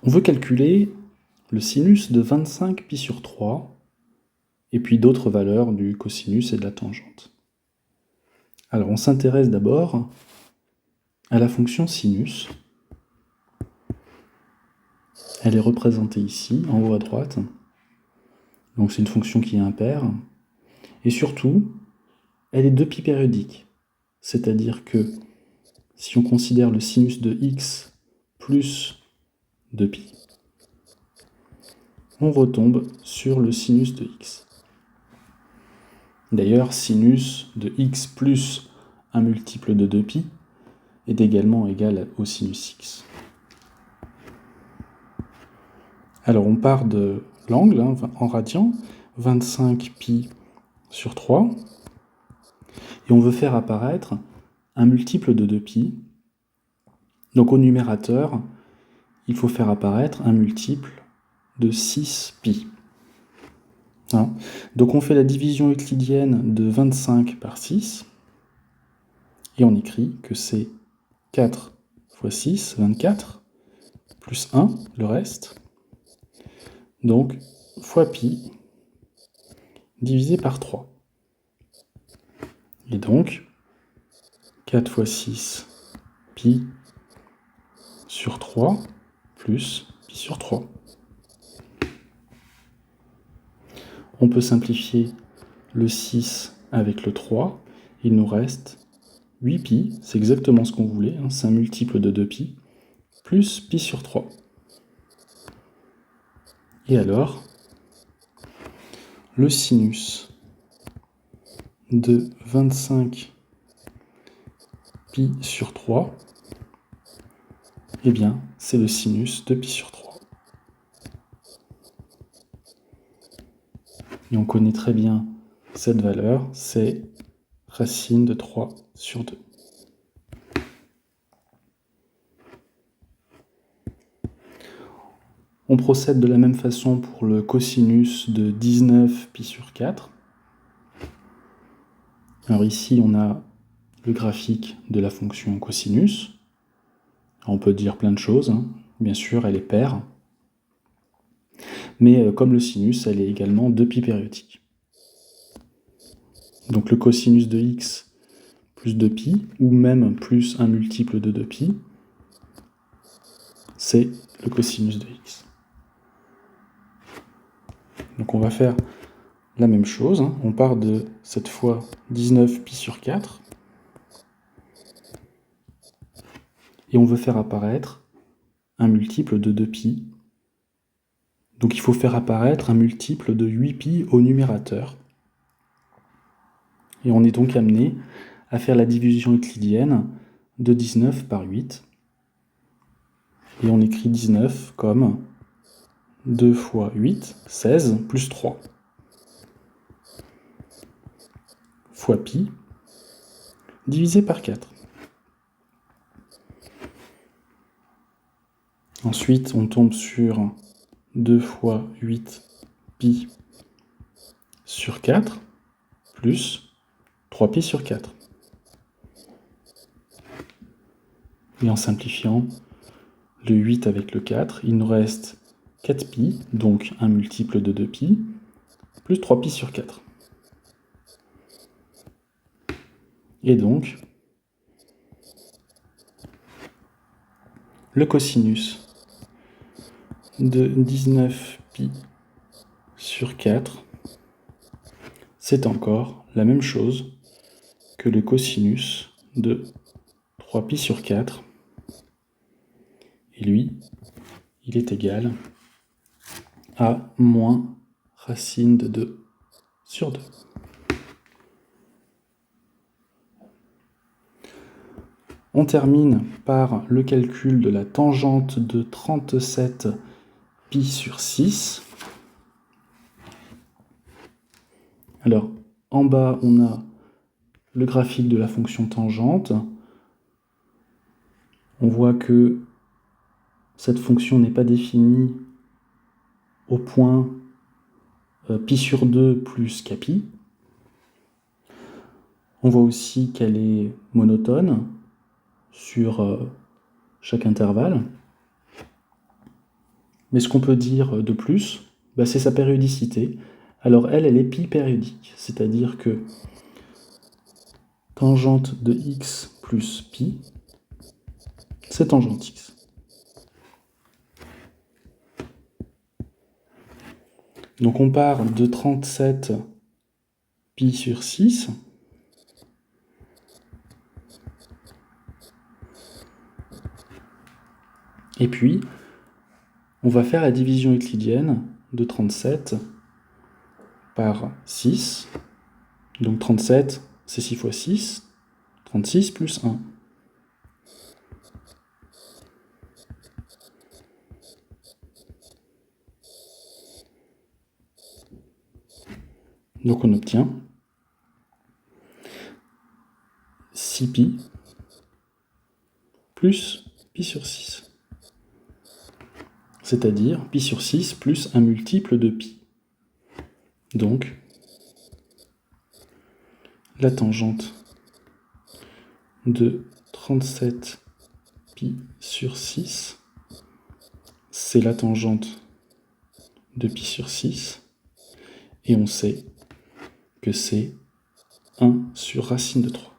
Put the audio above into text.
On veut calculer le sinus de 25 pi sur 3, et puis d'autres valeurs du cosinus et de la tangente. Alors on s'intéresse d'abord à la fonction sinus. Elle est représentée ici, en haut à droite. Donc c'est une fonction qui est impaire. Et surtout, elle est 2π périodique. C'est-à-dire que si on considère le sinus de x plus 2π, on retombe sur le sinus de x. D'ailleurs, sinus de x plus un multiple de 2π est également égal au sinus x. Alors on part de l'angle en radians, 25π sur 3, et on veut faire apparaître un multiple de 2π. Donc au numérateur, il faut faire apparaître un multiple de 6π. Donc on fait la division euclidienne de 25 par 6, et on écrit que c'est 4 fois 6, 24, plus 1, le reste, donc fois π, divisé par 3. Et donc, 4 fois 6, π sur 3, plus π sur 3. On peut simplifier le 6 avec le 3, il nous reste 8π, c'est exactement ce qu'on voulait, c'est un multiple de 2π, plus π sur 3. Et alors, le sinus de 25 π sur 3, eh bien, c'est le sinus de π sur 3. Et on connaît très bien cette valeur, c'est racine de 3 sur 2. On procède de la même façon pour le cosinus de 19 π sur 4. Alors ici, on a le graphique de la fonction cosinus. On peut dire plein de choses, bien sûr, elle est paire. Mais comme le sinus, elle est également 2π périodique. Donc le cosinus de x plus 2π, ou même plus un multiple de 2π, c'est le cosinus de x. Donc on va faire la même chose, on part de, cette fois, 19 π sur 4, et on veut faire apparaître un multiple de 2π. Donc il faut faire apparaître un multiple de 8π au numérateur. Et on est donc amené à faire la division euclidienne de 19 par 8. Et on écrit 19 comme 2 fois 8, 16, plus 3, fois π, divisé par 4. Ensuite, on tombe sur 2 fois 8 π sur 4, plus 3π sur 4. Et en simplifiant le 8 avec le 4, il nous reste 4π, donc un multiple de 2π, plus 3π sur 4. Et donc, le cosinus de 19π sur 4, c'est encore la même chose que le cosinus de 3π sur 4. Et lui, il est égal à moins racine de 2 sur 2. On termine par le calcul de la tangente de 37 π sur 6. Alors, en bas, on a le graphique de la fonction tangente. On voit que cette fonction n'est pas définie au point π sur 2 plus κ. On voit aussi qu'elle est monotone sur chaque intervalle. Mais ce qu'on peut dire de plus, c'est sa périodicité. Alors elle est pi périodique, c'est-à-dire que tangente de x plus pi, c'est tangente x. Donc on part de 37 pi sur 6, et puis on va faire la division euclidienne de 37 par 6. Donc 37, c'est 6 fois 6, 36 plus 1. Donc on obtient 6pi plus pi sur 6. C'est-à-dire pi sur 6 plus un multiple de pi. Donc, la tangente de 37 pi sur 6, c'est la tangente de pi sur 6, et on sait que c'est 1 sur racine de 3.